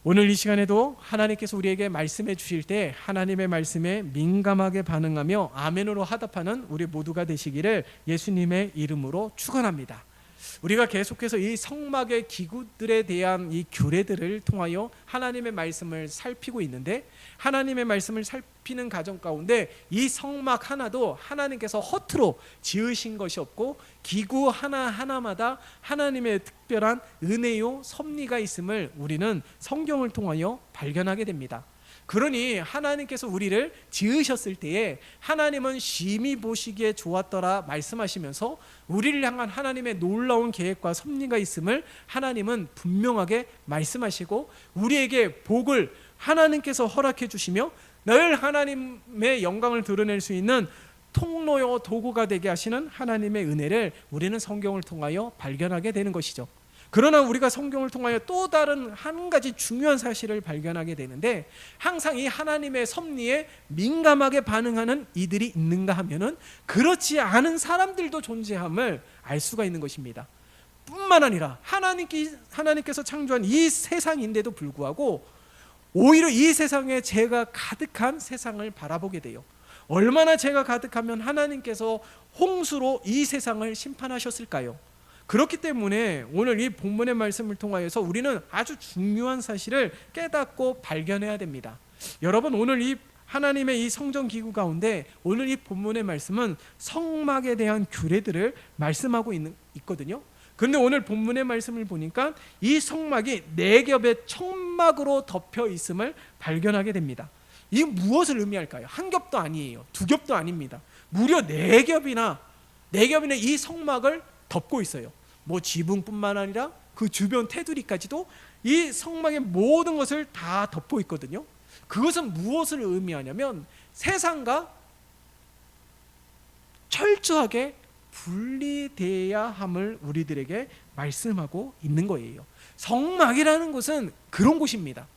오늘 이 시간에도 하나님께서 우리에게 말씀해 주실 때 하나님의 말씀에 민감하게 반응하며 아멘으로 화답하는 우리 모두가 되시기를 예수님의 이름으로 축원합니다. 우리가 계속해서 이 성막의 기구들에 대한 이 규례들을 통하여 하나님의 말씀을 살피고 있는데, 하나님의 말씀을 살피는 과정 가운데 이 성막 하나도 하나님께서 허투루 지으신 것이 없고 기구 하나하나마다 하나님의 특별한 은혜요 섭리가 있음을 우리는 성경을 통하여 발견하게 됩니다. 그러니 하나님께서 우리를 지으셨을 때에 하나님은 심히 보시기에 좋았더라 말씀하시면서 우리를 향한 하나님의 놀라운 계획과 섭리가 있음을 하나님은 분명하게 말씀하시고, 우리에게 복을 하나님께서 허락해 주시며 늘 하나님의 영광을 드러낼 수 있는 통로요 도구가 되게 하시는 하나님의 은혜를 우리는 성경을 통하여 발견하게 되는 것이죠. 그러나 우리가 성경을 통하여 또 다른 한 가지 중요한 사실을 발견하게 되는데, 항상 이 하나님의 섭리에 민감하게 반응하는 이들이 있는가 하면은 그렇지 않은 사람들도 존재함을 알 수가 있는 것입니다. 뿐만 아니라 하나님께서 창조한 이 세상인데도 불구하고 오히려 이 세상에 죄가 가득한 세상을 바라보게 돼요. 얼마나 죄가 가득하면 하나님께서 홍수로 이 세상을 심판하셨을까요? 그렇기 때문에 오늘 이 본문의 말씀을 통하여서 우리는 아주 중요한 사실을 깨닫고 발견해야 됩니다. 여러분, 오늘 이 하나님의 이 성전 기구 가운데 오늘 이 본문의 말씀은 성막에 대한 규례들을 말씀하고 있거든요. 그런데 오늘 본문의 말씀을 보니까 이 성막이 4겹의 청막으로 덮여 있음을 발견하게 됩니다. 이게 무엇을 의미할까요? 한 겹도 아니에요. 2겹도 아닙니다. 무려 4겹이나 이 성막을 덮고 있어요. 뭐 지붕뿐만 아니라 그 주변 테두리까지도 이 성막의 모든 것을 다 덮고 있거든요. 그것은 무엇을 의미하냐면 세상과 철저하게 분리되어야 함을 우리들에게 말씀하고 있는 거예요. 성막이라는 곳은 그런 곳입니다.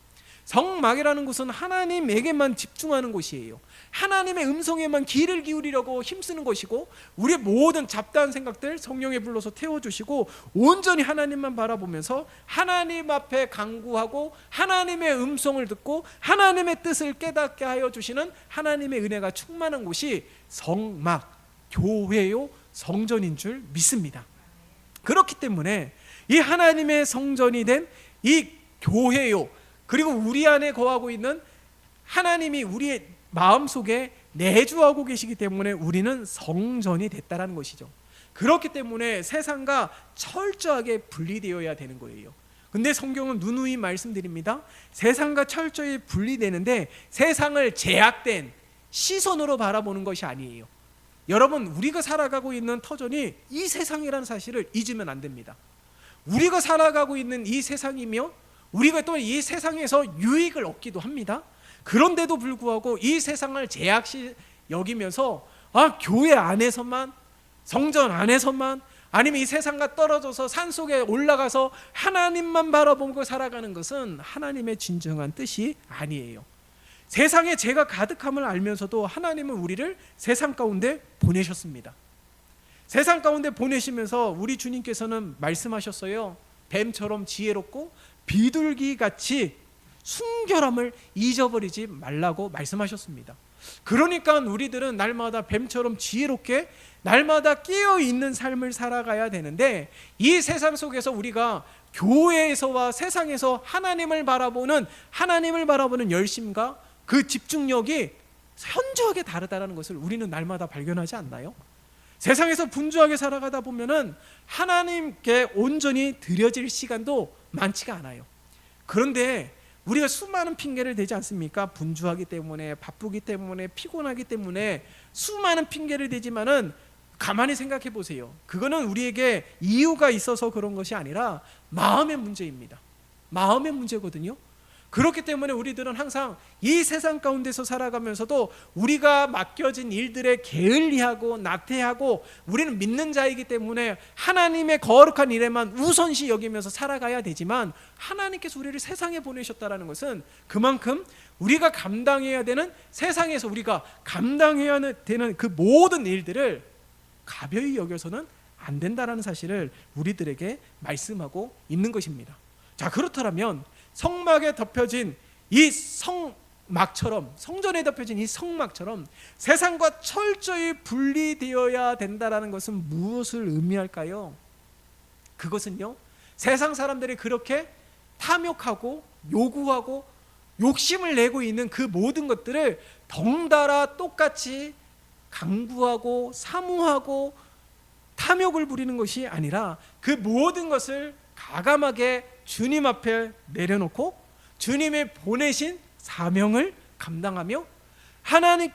성막이라는 곳은 하나님에게만 집중하는 곳이에요. 하나님의 음성에만 귀를 기울이려고 힘쓰는 것이고, 우리의 모든 잡다한 생각들 성령에 불러서 태워주시고 온전히 하나님만 바라보면서 하나님 앞에 간구하고 하나님의 음성을 듣고 하나님의 뜻을 깨닫게 하여 주시는 하나님의 은혜가 충만한 곳이 성막, 교회요 성전인 줄 믿습니다. 그렇기 때문에 이 하나님의 성전이 된 이 교회요, 그리고 우리 안에 거하고 있는 하나님이 우리의 마음속에 내주하고 계시기 때문에 우리는 성전이 됐다는 것이죠. 그렇기 때문에 세상과 철저하게 분리되어야 되는 거예요. 근데 성경은 누누이 말씀드립니다. 세상과 철저히 분리되는데 세상을 제약된 시선으로 바라보는 것이 아니에요. 여러분, 우리가 살아가고 있는 터전이 이 세상이라는 사실을 잊으면 안 됩니다. 우리가 살아가고 있는 이 세상이며 우리가 또 이 세상에서 유익을 얻기도 합니다. 그런데도 불구하고 이 세상을 제약시 여기면서 교회 안에서만, 성전 안에서만, 아니면 이 세상과 떨어져서 산속에 올라가서 하나님만 바라보고 살아가는 것은 하나님의 진정한 뜻이 아니에요. 세상에 죄가 가득함을 알면서도 하나님은 우리를 세상 가운데 보내셨습니다. 세상 가운데 보내시면서 우리 주님께서는 말씀하셨어요. 뱀처럼 지혜롭고 비둘기같이 순결함을 잊어버리지 말라고 말씀하셨습니다. 그러니까 우리들은 날마다 뱀처럼 지혜롭게 날마다 깨어있는 삶을 살아가야 되는데, 이 세상 속에서 우리가 교회에서와 세상에서 하나님을 바라보는 열심과 그 집중력이 현저하게 다르다는 것을 우리는 날마다 발견하지 않나요? 세상에서 분주하게 살아가다 보면은 하나님께 온전히 드려질 시간도 많지가 않아요. 그런데 우리가 수많은 핑계를 대지 않습니까? 분주하기 때문에, 바쁘기 때문에, 피곤하기 때문에 수많은 핑계를 대지만은 가만히 생각해 보세요. 그거는 우리에게 이유가 있어서 그런 것이 아니라 마음의 문제입니다. 마음의 문제거든요. 그렇기 때문에 우리들은 항상 이 세상 가운데서 살아가면서도 우리가 맡겨진 일들에 게을리하고 나태하고, 우리는 믿는 자이기 때문에 하나님의 거룩한 일에만 우선시 여기면서 살아가야 되지만, 하나님께서 우리를 세상에 보내셨다는 것은 그만큼 우리가 감당해야 되는, 세상에서 우리가 감당해야 되는 그 모든 일들을 가벼이 여겨서는 안 된다는 사실을 우리들에게 말씀하고 있는 것입니다. 자, 그렇다면 성막에 덮여진 이 성막처럼, 성전에 덮여진 이 성막처럼 세상과 철저히 분리되어야 된다라는 것은 무엇을 의미할까요? 그것은요, 세상 사람들이 그렇게 탐욕하고 요구하고 욕심을 내고 있는 그 모든 것들을 덩달아 똑같이 강구하고 사모하고 탐욕을 부리는 것이 아니라 그 모든 것을 과감하게 주님 앞에 내려놓고 주님의 보내신 사명을 감당하며 하나님의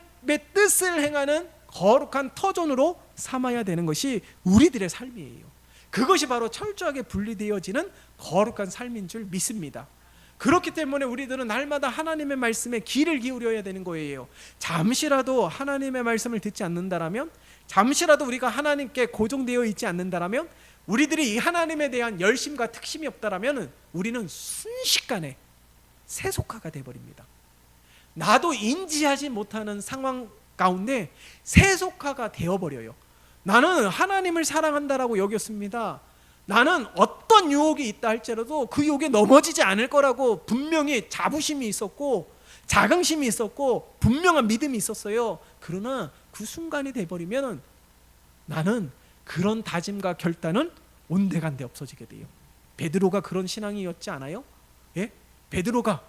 뜻을 행하는 거룩한 터전으로 삼아야 되는 것이 우리들의 삶이에요. 그것이 바로 철저하게 분리되어지는 거룩한 삶인 줄 믿습니다. 그렇기 때문에 우리들은 날마다 하나님의 말씀에 귀를 기울여야 되는 거예요. 잠시라도 하나님의 말씀을 듣지 않는다라면, 잠시라도 우리가 하나님께 고정되어 있지 않는다라면, 우리들이 이 하나님에 대한 열심과 특심이 없다라면 우리는 순식간에 세속화가 되어버립니다. 나도 인지하지 못하는 상황 가운데 세속화가 되어버려요. 나는 하나님을 사랑한다라고 여겼습니다. 나는 어떤 유혹이 있다 할지라도 그 유혹에 넘어지지 않을 거라고 분명히 자부심이 있었고 자긍심이 있었고 분명한 믿음이 있었어요. 그러나 그 순간이 돼버리면 나는 그런 다짐과 결단은 온데간데 없어지게 돼요. 베드로가 그런 신앙이었지 않아요? 예? 베드로가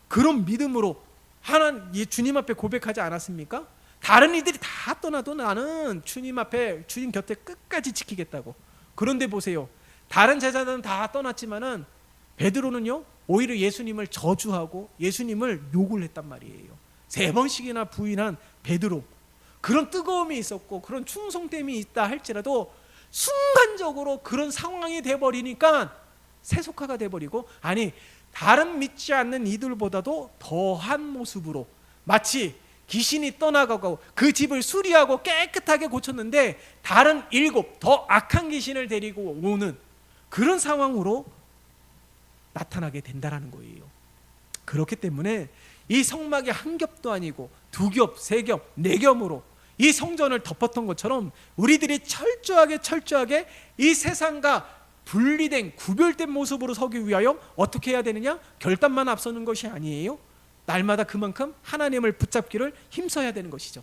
그런 믿음으로 하나님 주님 앞에 고백하지 않았습니까? 다른 이들이 다 떠나도 나는 주님 앞에 주님 곁에 끝까지 지키겠다고. 그런데 보세요, 다른 제자들은 다 떠났지만은 베드로는요 오히려 예수님을 저주하고 예수님을 욕을 했단 말이에요. 3번씩이나 부인한 베드로, 그런 뜨거움이 있었고 그런 충성됨이 있다 할지라도 순간적으로 그런 상황이 돼버리니까 세속화가 돼버리고, 아니 다른 믿지 않는 이들보다도 더한 모습으로 마치 귀신이 떠나가고 그 집을 수리하고 깨끗하게 고쳤는데 다른 7 더 악한 귀신을 데리고 오는 그런 상황으로 나타나게 된다는 거예요. 그렇기 때문에 이 성막이 한 겹도 아니고 2겹, 3겹, 4겹으로 이 성전을 덮었던 것처럼 우리들이 철저하게 이 세상과 분리된 구별된 모습으로 서기 위하여 어떻게 해야 되느냐? 결단만 앞서는 것이 아니에요. 날마다 그만큼 하나님을 붙잡기를 힘써야 되는 것이죠.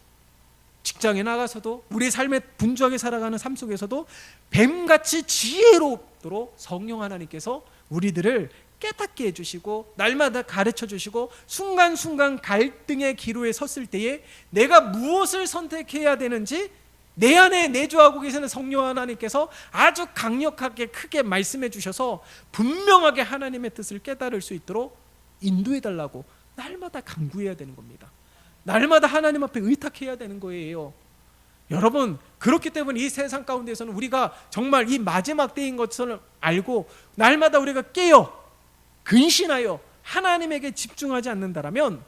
직장에 나가서도 우리의 삶에 분주하게 살아가는 삶 속에서도 뱀같이 지혜롭도록 성령 하나님께서 우리들을 깨닫게 해주시고 날마다 가르쳐 주시고 순간순간 갈등의 기로에 섰을 때에 내가 무엇을 선택해야 되는지 내 안에 내주하고 계시는 성령 하나님께서 아주 강력하게 크게 말씀해 주셔서 분명하게 하나님의 뜻을 깨달을 수 있도록 인도해 달라고 날마다 간구해야 되는 겁니다. 날마다 하나님 앞에 의탁해야 되는 거예요. 여러분, 그렇기 때문에 이 세상 가운데서는 우리가 정말 이 마지막 때인 것을 알고 날마다 우리가 깨어 근신하여 하나님에게 집중하지 않는다라면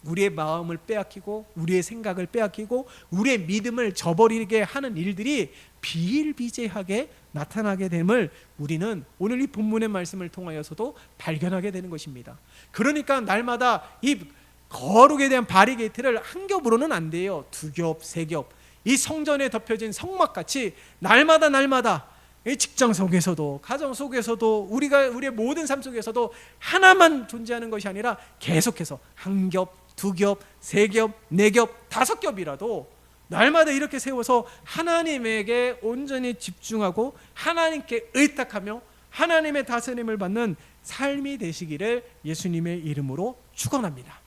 우리의 마음을 빼앗기고 우리의 생각을 빼앗기고 우리의 믿음을 저버리게 하는 일들이 비일비재하게 나타나게 됨을 우리는 오늘 이 본문의 말씀을 통하여서도 발견하게 되는 것입니다. 그러니까 날마다 이 거룩에 대한 바리게이트를 한 겹으로는 안 돼요. 2겹, 3겹. 이 성전에 덮여진 성막같이 날마다 이 직장 속에서도 가정 속에서도 우리의 모든 삶 속에서도 하나만 존재하는 것이 아니라 계속해서 1겹, 2겹, 3겹, 4겹, 5겹이라도 날마다 이렇게 세워서 하나님에게 온전히 집중하고 하나님께 의탁하며 하나님의 다스림을 받는 삶이 되시기를 예수님의 이름으로 축원합니다.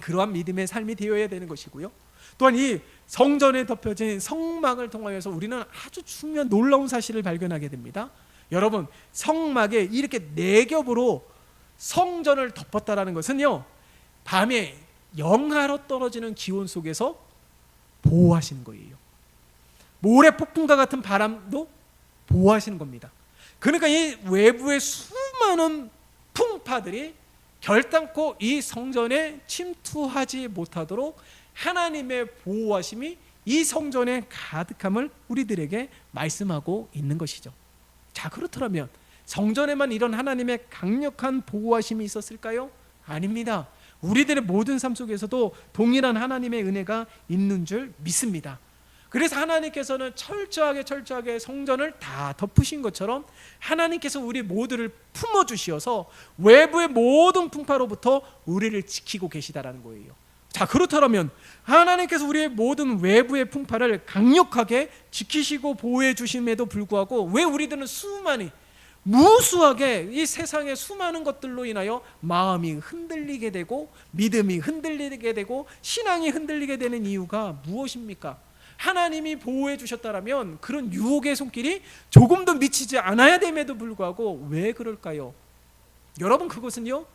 그러한 믿음의 삶이 되어야 되는 것이고요. 또한 이 성전에 덮여진 성막을 통하여서 우리는 아주 중요한 놀라운 사실을 발견하게 됩니다. 여러분, 성막에 이렇게 4겹으로 성전을 덮었다라는 것은요, 밤에 영하로 떨어지는 기온 속에서 보호하시는 거예요. 모래 폭풍과 같은 바람도 보호하시는 겁니다. 그러니까 이 외부의 수많은 풍파들이 결단코 이 성전에 침투하지 못하도록 하나님의 보호하심이 이 성전의 가득함을 우리들에게 말씀하고 있는 것이죠. 자, 그렇더라면 성전에만 이런 하나님의 강력한 보호하심이 있었을까요? 아닙니다. 우리들의 모든 삶 속에서도 동일한 하나님의 은혜가 있는 줄 믿습니다. 그래서 하나님께서는 철저하게 성전을 다 덮으신 것처럼 하나님께서 우리 모두를 품어주시어서 외부의 모든 풍파로부터 우리를 지키고 계시다라는 거예요. 자, 그렇다면 하나님께서 우리의 모든 외부의 풍파를 강력하게 지키시고 보호해 주심에도 불구하고 왜 우리들은 무수하게 이 세상의 수많은 것들로 인하여 마음이 흔들리게 되고 믿음이 흔들리게 되고 신앙이 흔들리게 되는 이유가 무엇입니까? 하나님이 보호해 주셨다면 그런 유혹의 손길이 조금도 미치지 않아야 됨에도 불구하고 왜 그럴까요? 여러분, 그것은요,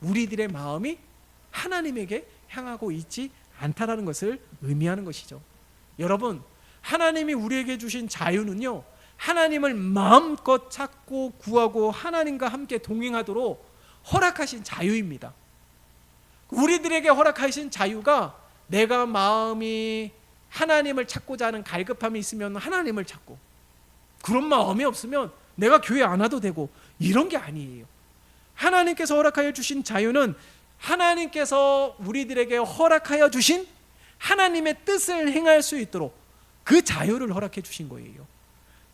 우리들의 마음이 하나님에게 향하고 있지 않다라는 것을 의미하는 것이죠. 여러분, 하나님이 우리에게 주신 자유는요, 하나님을 마음껏 찾고 구하고 하나님과 함께 동행하도록 허락하신 자유입니다. 우리들에게 허락하신 자유가 내가 마음이 하나님을 찾고자 하는 갈급함이 있으면 하나님을 찾고, 그런 마음이 없으면 내가 교회 안 와도 되고, 이런 게 아니에요. 하나님께서 허락하여 주신 자유는 하나님께서 우리들에게 허락하여 주신 하나님의 뜻을 행할 수 있도록 그 자유를 허락해 주신 거예요.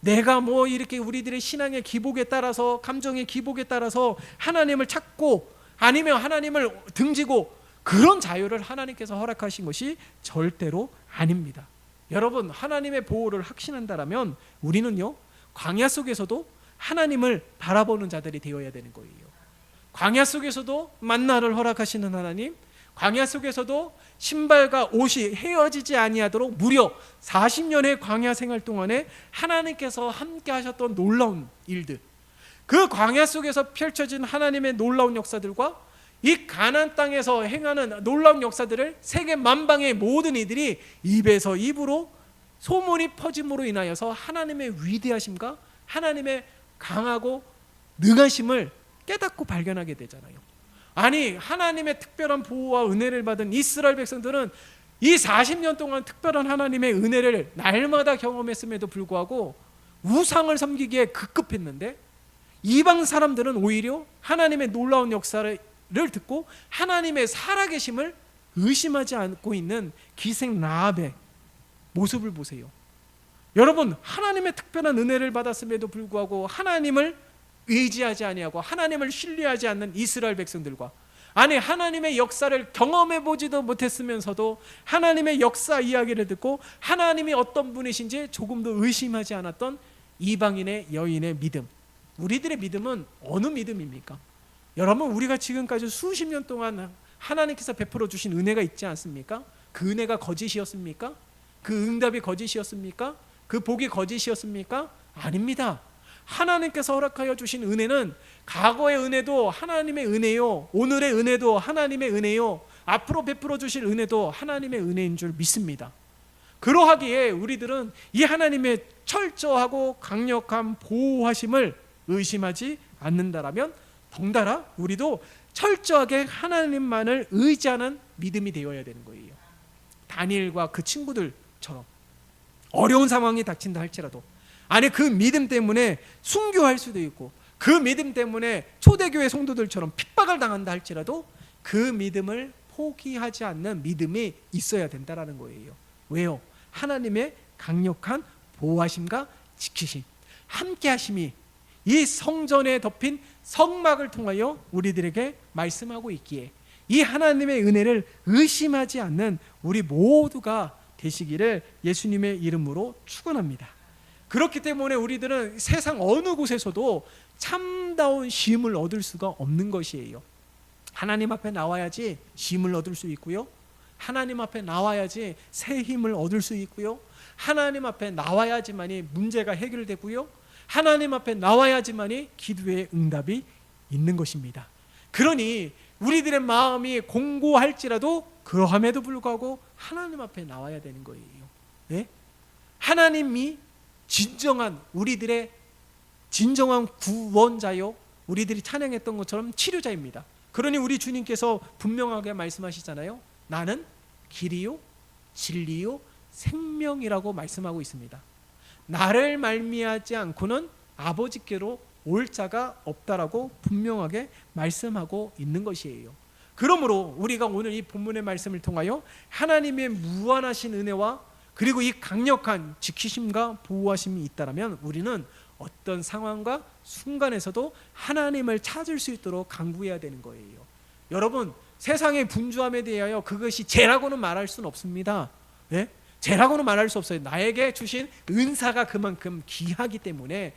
내가 이렇게 우리들의 신앙의 기복에 따라서, 감정의 기복에 따라서 하나님을 찾고 아니면 하나님을 등지고, 그런 자유를 하나님께서 허락하신 것이 절대로 아닙니다. 여러분, 하나님의 보호를 확신한다면 우리는요, 광야 속에서도 하나님을 바라보는 자들이 되어야 되는 거예요. 광야 속에서도 만나를 허락하시는 하나님, 광야 속에서도 신발과 옷이 헤어지지 아니하도록 무려 40년의 광야 생활 동안에 하나님께서 함께 하셨던 놀라운 일들, 그 광야 속에서 펼쳐진 하나님의 놀라운 역사들과 이 가나안 땅에서 행하는 놀라운 역사들을 세계 만방의 모든 이들이 입에서 입으로 소문이 퍼짐으로 인하여서 하나님의 위대하심과 하나님의 강하고 능하심을 깨닫고 발견하게 되잖아요. 아니, 하나님의 특별한 보호와 은혜를 받은 이스라엘 백성들은 이 40년 동안 특별한 하나님의 은혜를 날마다 경험했음에도 불구하고 우상을 섬기기에 급급했는데, 이방 사람들은 오히려 하나님의 놀라운 역사를 듣고 하나님의 살아계심을 의심하지 않고 있는 기생 라합의 모습을 보세요. 여러분, 하나님의 특별한 은혜를 받았음에도 불구하고 하나님을 의지하지 아니하고 하나님을 신뢰하지 않는 이스라엘 백성들과, 아니 하나님의 역사를 경험해 보지도 못했으면서도 하나님의 역사 이야기를 듣고 하나님이 어떤 분이신지 조금도 의심하지 않았던 이방인의 여인의 믿음, 우리들의 믿음은 어느 믿음입니까? 여러분, 우리가 지금까지 수십 년 동안 하나님께서 베풀어 주신 은혜가 있지 않습니까? 그 은혜가 거짓이었습니까? 그 응답이 거짓이었습니까? 그 복이 거짓이었습니까? 아닙니다. 하나님께서 허락하여 주신 은혜는 과거의 은혜도 하나님의 은혜요, 오늘의 은혜도 하나님의 은혜요, 앞으로 베풀어 주실 은혜도 하나님의 은혜인 줄 믿습니다. 그러하기에 우리들은 이 하나님의 철저하고 강력한 보호하심을 의심하지 않는다라면 덩달아 우리도 철저하게 하나님만을 의지하는 믿음이 되어야 되는 거예요. 다니엘과 그 친구들처럼 어려운 상황이 닥친다 할지라도, 아니 그 믿음 때문에 순교할 수도 있고, 그 믿음 때문에 초대교회 성도들처럼 핍박을 당한다 할지라도 그 믿음을 포기하지 않는 믿음이 있어야 된다라는 거예요. 왜요? 하나님의 강력한 보호하심과 지키심, 함께하심이 이 성전에 덮인 성막을 통하여 우리들에게 말씀하고 있기에 이 하나님의 은혜를 의심하지 않는 우리 모두가 되시기를 예수님의 이름으로 축원합니다. 그렇기 때문에 우리들은 세상 어느 곳에서도 참다운 쉼을 얻을 수가 없는 것이에요. 하나님 앞에 나와야지 쉼을 얻을 수 있고요, 하나님 앞에 나와야지 새 힘을 얻을 수 있고요, 하나님 앞에 나와야지만이 문제가 해결되고요, 하나님 앞에 나와야지만이 기도의 응답이 있는 것입니다. 그러니 우리들의 마음이 공고할지라도 그러함에도 불구하고 하나님 앞에 나와야 되는 거예요. 네? 하나님이 진정한 우리들의 진정한 구원자요, 우리들이 찬양했던 것처럼 치료자입니다. 그러니 우리 주님께서 분명하게 말씀하시잖아요. 나는 길이요 진리요 생명이라고 말씀하고 있습니다. 나를 말미암지 않고는 아버지께로 올 자가 없다라고 분명하게 말씀하고 있는 것이에요. 그러므로 우리가 오늘 이 본문의 말씀을 통하여 하나님의 무한하신 은혜와 그리고 이 강력한 지키심과 보호하심이 있다면 우리는 어떤 상황과 순간에서도 하나님을 찾을 수 있도록 간구해야 되는 거예요. 여러분, 세상의 분주함에 대하여 그것이 죄라고는 말할 수는 없습니다. 네? 죄라고는 말할 수 없어요. 나에게 주신 은사가 그만큼 귀하기 때문에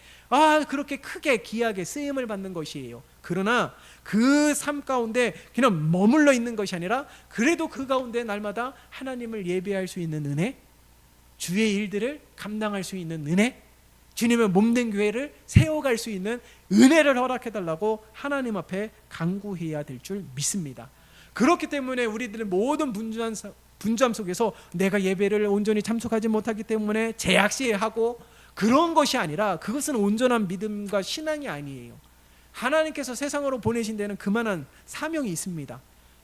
그렇게 크게 귀하게 쓰임을 받는 것이에요. 그러나 그 삶 가운데 그냥 머물러 있는 것이 아니라 그래도 그 가운데 날마다 하나님을 예배할 수 있는 은혜, 주의 일들을 감당할 수 있는 은혜, 주님의 몸된 교회를 세워갈 수 있는 은혜를 허락해달라고 하나님 앞에 간구해야 될 줄 믿습니다. 그렇기 때문에 우리들의 모든 분주함 속에서 내가 예배를 온전히 참석하지 못하기 때문에 제약시하고 그런 것이 아니라 그것은 온전한 믿음과 신앙이 아니에요. 하나님께서 세상으로 보내신 데는 그만한 사명이 있습니다.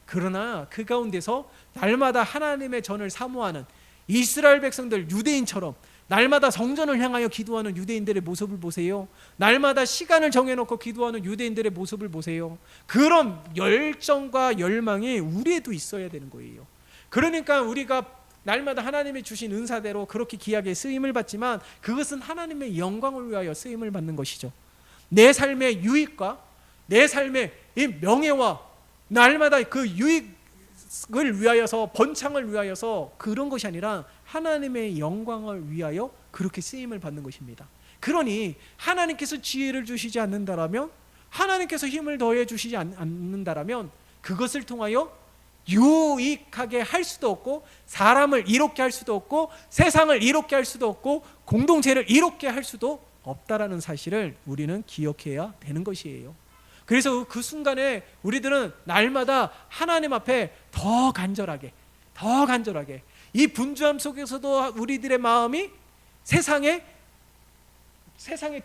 그러나 그 가운데서 날마다 하나님의 전을 사모하는 이스라엘 백성들, 유대인처럼 날마다 성전을 향하여 기도하는 유대인들의 모습을 보세요. 날마다 시간을 정해놓고 기도하는 유대인들의 모습을 보세요. 그런 열정과 열망이 우리에도 있어야 되는 거예요. 그러니까 우리가 날마다 하나님이 주신 은사대로 그렇게 귀하게 쓰임을 받지만 그것은 하나님의 영광을 위하여 쓰임을 받는 것이죠. 내 삶의 유익과 내 삶의 이 명예와 날마다 그 유익을 위하여서, 번창을 위하여서 그런 것이 아니라 하나님의 영광을 위하여 그렇게 쓰임을 받는 것입니다. 그러니 하나님께서 지혜를 주시지 않는다라면, 하나님께서 힘을 더해 주시지 않는다라면 그것을 통하여 유익하게 할 수도 없고, 사람을 이롭게 할 수도 없고, 세상을 이롭게 할 수도 없고, 공동체를 이롭게 할 수도 없다라는 사실을 우리는 기억해야 되는 것이에요. 그래서 그 순간에 우리들은 날마다 하나님 앞에 더 간절하게 이 분주함 속에서도 우리들의 마음이 세상에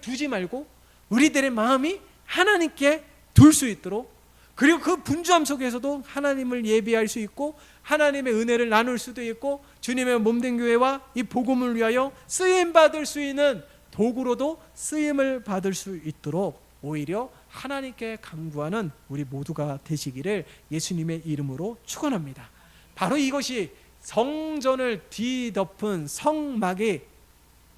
두지 말고 우리들의 마음이 하나님께 둘 수 있도록, 그리고 그 분주함 속에서도 하나님을 예배할 수 있고 하나님의 은혜를 나눌 수도 있고 주님의 몸된 교회와 이 복음을 위하여 쓰임받을 수 있는 도구로도 쓰임을 받을 수 있도록 오히려 하나님께 간구하는 우리 모두가 되시기를 예수님의 이름으로 축원합니다. 바로 이것이 성전을 뒤덮은 성막에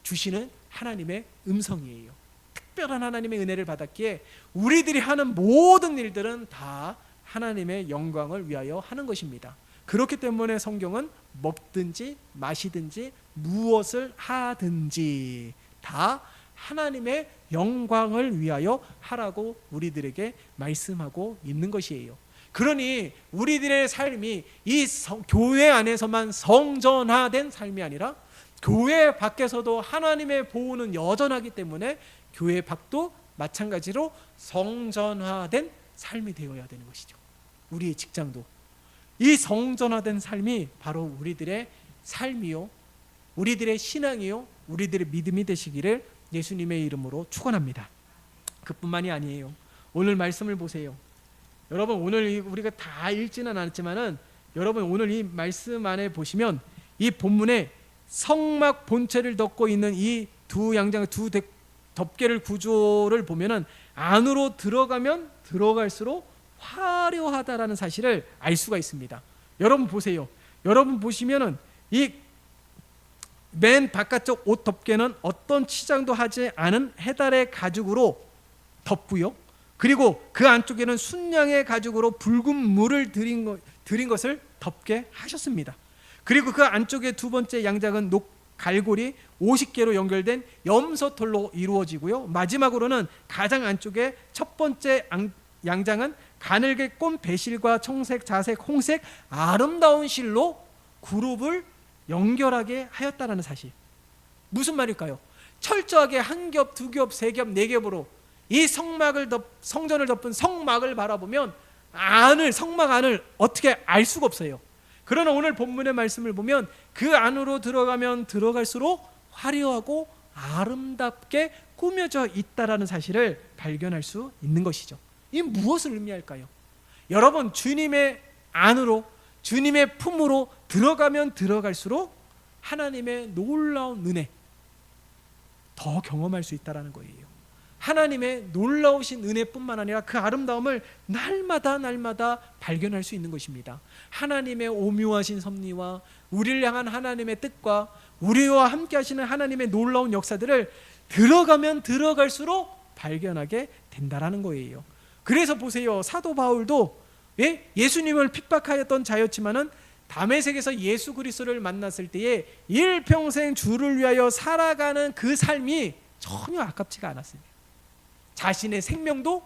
주시는 하나님의 음성이에요. 특별한 하나님의 은혜를 받았기에 우리들이 하는 모든 일들은 다 하나님의 영광을 위하여 하는 것입니다. 그렇기 때문에 성경은 먹든지 마시든지 무엇을 하든지 다 하나님의 영광을 위하여 하라고 우리들에게 말씀하고 있는 것이에요. 그러니 우리들의 삶이 이 교회 안에서만 성전화된 삶이 아니라 교회 밖에서도 하나님의 보호는 여전하기 때문에 교회 밖도 마찬가지로 성전화된 삶이 되어야 되는 것이죠. 우리의 직장도 이 성전화된 삶이 바로 우리들의 삶이요, 우리들의 신앙이요, 우리들의 믿음이 되시기를 예수님의 이름으로 축원합니다. 그뿐만이 아니에요. 오늘 말씀을 보세요. 여러분, 오늘 우리가 다 읽지는 않았지만은 여러분 오늘 이 말씀 안에 보시면 이 본문에 성막 본체를 덮고 있는 이 두 양장, 두 덮개를 구조를 보면은 안으로 들어가면 들어갈수록 화려하다라는 사실을 알 수가 있습니다. 여러분 보세요. 여러분 보시면은 이 맨 바깥쪽 옷 덮개는 어떤 치장도 하지 않은 해달의 가죽으로 덮고요. 그리고 그 안쪽에는 순양의 가죽으로 붉은 물을 들인 것을 덮게 하셨습니다. 그리고 그 안쪽에 두 번째 양장은 갈고리 50개로 연결된 염소털로 이루어지고요. 마지막으로는 가장 안쪽에 첫 번째 양장은 가늘게 꼰 배실과 청색, 자색, 홍색 아름다운 실로 그룹을 연결하게 하였다는 사실. 무슨 말일까요? 철저하게 한 겹, 두 겹, 세 겹, 네 겹으로 이 성전을 덮은 성막을 바라보면 성막 안을 어떻게 알 수가 없어요. 그러나 오늘 본문의 말씀을 보면 그 안으로 들어가면 들어갈수록 화려하고 아름답게 꾸며져 있다라는 사실을 발견할 수 있는 것이죠. 이 무엇을 의미할까요? 여러분, 주님의 안으로, 주님의 품으로 들어가면 들어갈수록 하나님의 놀라운 은혜 더 경험할 수 있다라는 거예요. 하나님의 놀라우신 은혜뿐만 아니라 그 아름다움을 날마다 발견할 수 있는 것입니다. 하나님의 오묘하신 섭리와 우리를 향한 하나님의 뜻과 우리와 함께 하시는 하나님의 놀라운 역사들을 들어가면 들어갈수록 발견하게 된다라는 거예요. 그래서 보세요. 사도 바울도 예수님을 핍박하였던 자였지만은 다메섹에서 예수 그리스도를 만났을 때에 일평생 주를 위하여 살아가는 그 삶이 전혀 아깝지가 않았습니다. 자신의 생명도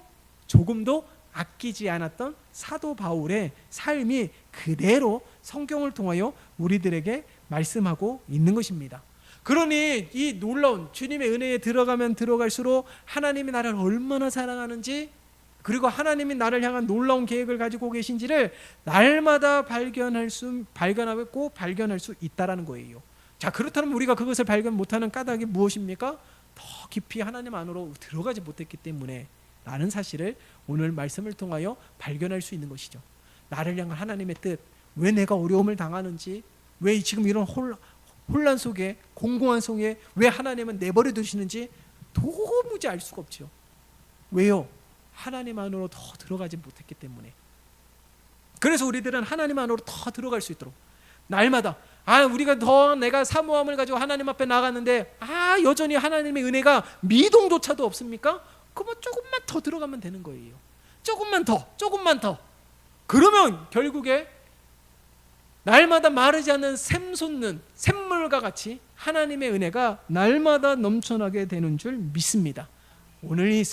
조금도 아끼지 않았던 사도 바울의 삶이 그대로 성경을 통하여 우리들에게 말씀하고 있는 것입니다. 그러니 이 놀라운 주님의 은혜에 들어가면 들어갈수록 하나님이 나를 얼마나 사랑하는지, 그리고 하나님이 나를 향한 놀라운 계획을 가지고 계신지를 날마다 발견할 수 있다라는 거예요. 자, 그렇다면 우리가 그것을 발견 못하는 까닭이 무엇입니까? 더 깊이 하나님 안으로 들어가지 못했기 때문에 라는 사실을 오늘 말씀을 통하여 발견할 수 있는 것이죠. 나를 향한 하나님의 뜻, 왜 내가 어려움을 당하는지, 왜 지금 이런 혼란 속에, 공공한 속에 왜 하나님은 내버려 두시는지 도무지 알 수가 없죠. 왜요? 하나님 안으로 더 들어가지 못했기 때문에. 그래서 우리들은 하나님 안으로 더 들어갈 수 있도록 날마다 우리가 더 내가 사모함을 가지고 하나님 앞에 나갔는데 여전히 하나님의 은혜가 미동조차도 없습니까? 그러면 조금만 더 들어가면 되는 거예요. 조금만 더. 그러면 결국에 날마다 마르지 않는 샘솟는 샘물과 같이 하나님의 은혜가 날마다 넘쳐나게 되는 줄 믿습니다. 오늘 이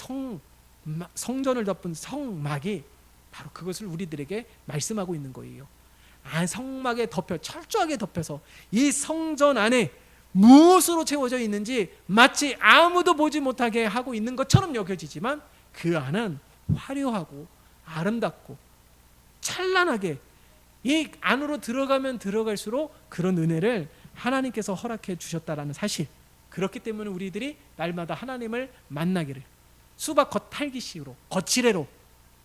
성전을 덮은 성막이 바로 그것을 우리들에게 말씀하고 있는 거예요. 성막에 철저하게 덮여서 이 성전 안에 무엇으로 채워져 있는지 마치 아무도 보지 못하게 하고 있는 것처럼 여겨지지만 그 안은 화려하고 아름답고 찬란하게, 이 안으로 들어가면 들어갈수록 그런 은혜를 하나님께서 허락해 주셨다라는 사실. 그렇기 때문에 우리들이 날마다 하나님을 만나기를 수박 겉핥기식으로 거칠애로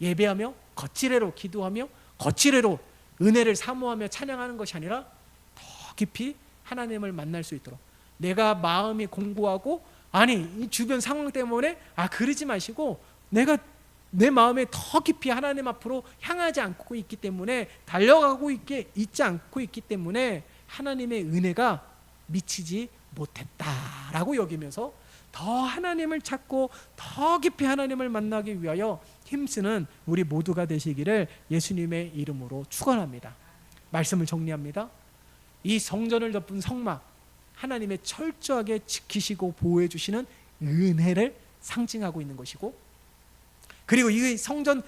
예배하며 거칠애로 기도하며 거칠애로 은혜를 사모하며 찬양하는 것이 아니라 더 깊이 하나님을 만날 수 있도록, 내가 마음이 공고하고 이 주변 상황 때문에 그러지 마시고 내가 내 마음에 더 깊이 하나님 앞으로 향하지 않고 있기 때문에, 달려가고 있지 않고 있기 때문에 하나님의 은혜가 미치지 못했다라고 여기면서 더 하나님을 찾고 더 깊이 하나님을 만나기 위하여 힘쓰는 우리 모두가 되시기를 예수님의 이름으로 축원합니다. 말씀을 정리합니다. 이 성전을 덮은 성막, 하나님의 철저하게 지키시고 보호해 주시는 은혜를 상징하고 있는 것이고, 그리고 이 성전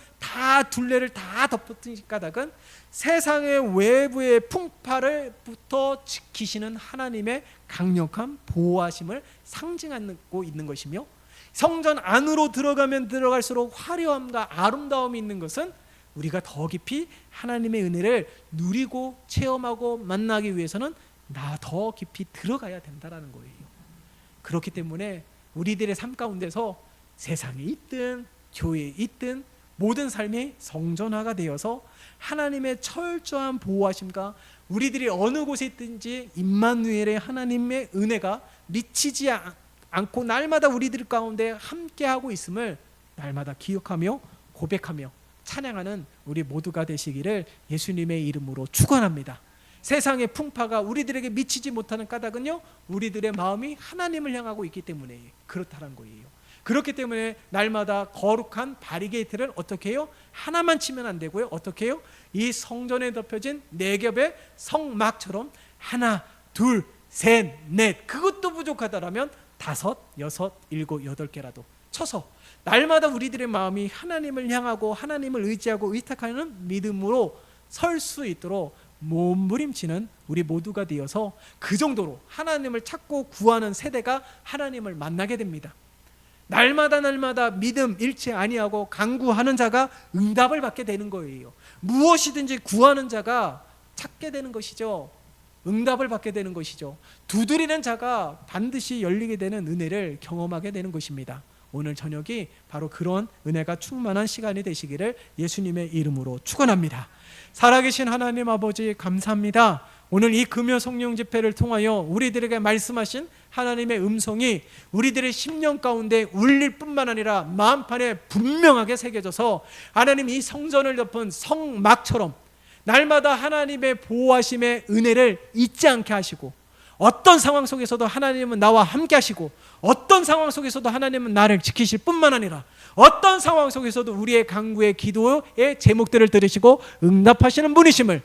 둘레를 다 덮었던 까닭은 세상의 외부의 풍파를부터 지키시는 하나님의 강력한 보호하심을 상징하고 있는 것이며, 성전 안으로 들어가면 들어갈수록 화려함과 아름다움이 있는 것은 우리가 더 깊이 하나님의 은혜를 누리고 체험하고 만나기 위해서는 더 깊이 들어가야 된다는 거예요. 그렇기 때문에 우리들의 삶 가운데서 세상에 있든 교회에 있든 모든 삶이 성전화가 되어서 하나님의 철저한 보호하심과 우리들이 어느 곳에 있든지 임마누엘의 하나님의 은혜가 미치지 않고 날마다 우리들 가운데 함께하고 있음을 날마다 기억하며 고백하며 찬양하는 우리 모두가 되시기를 예수님의 이름으로 축원합니다. 세상의 풍파가 우리들에게 미치지 못하는 까닭은요, 우리들의 마음이 하나님을 향하고 있기 때문에 그렇다는 거예요. 그렇기 때문에 날마다 거룩한 바리게이트를 어떻게 해요? 하나만 치면 안 되고요. 어떻게 해요? 이 성전에 덮여진 네 겹의 성막처럼 하나, 둘, 셋, 넷, 그것도 부족하다라면 5, 6, 7, 8개라도 쳐서 날마다 우리들의 마음이 하나님을 향하고 하나님을 의지하고 의탁하는 믿음으로 설 수 있도록 몸부림치는 우리 모두가 되어서 그 정도로 하나님을 찾고 구하는 세대가 하나님을 만나게 됩니다. 날마다 믿음 잃지 아니하고 간구하는 자가 응답을 받게 되는 거예요. 무엇이든지 구하는 자가 찾게 되는 것이죠. 응답을 받게 되는 것이죠. 두드리는 자가 반드시 열리게 되는 은혜를 경험하게 되는 것입니다. 오늘 저녁이 바로 그런 은혜가 충만한 시간이 되시기를 예수님의 이름으로 축원합니다. 살아계신 하나님 아버지 감사합니다. 오늘 이 금요 성령 집회를 통하여 우리들에게 말씀하신 하나님의 음성이 우리들의 심령 가운데 울릴 뿐만 아니라 마음판에 분명하게 새겨져서 하나님 이 성전을 덮은 성막처럼 날마다 하나님의 보호하심의 은혜를 잊지 않게 하시고 어떤 상황 속에서도 하나님은 나와 함께 하시고, 어떤 상황 속에서도 하나님은 나를 지키실 뿐만 아니라 어떤 상황 속에서도 우리의 간구의 기도의 제목들을 들으시고 응답하시는 분이심을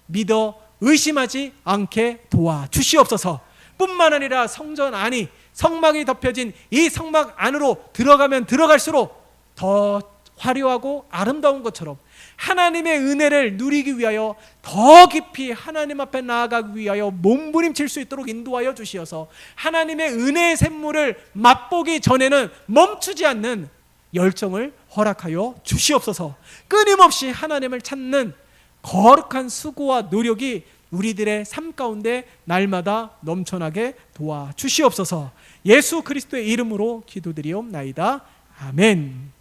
믿어 의심하지 않게 도와주시옵소서. 뿐만 아니라 성전 안이, 성막이 덮여진 이 성막 안으로 들어가면 들어갈수록 더 화려하고 아름다운 것처럼 하나님의 은혜를 누리기 위하여 더 깊이 하나님 앞에 나아가기 위하여 몸부림칠 수 있도록 인도하여 주시어서 하나님의 은혜의 샘물을 맛보기 전에는 멈추지 않는 열정을 허락하여 주시옵소서. 끊임없이 하나님을 찾는 거룩한 수고와 노력이 우리들의 삶 가운데 날마다 넘쳐나게 도와주시옵소서. 예수 그리스도의 이름으로 기도드리옵나이다. 아멘.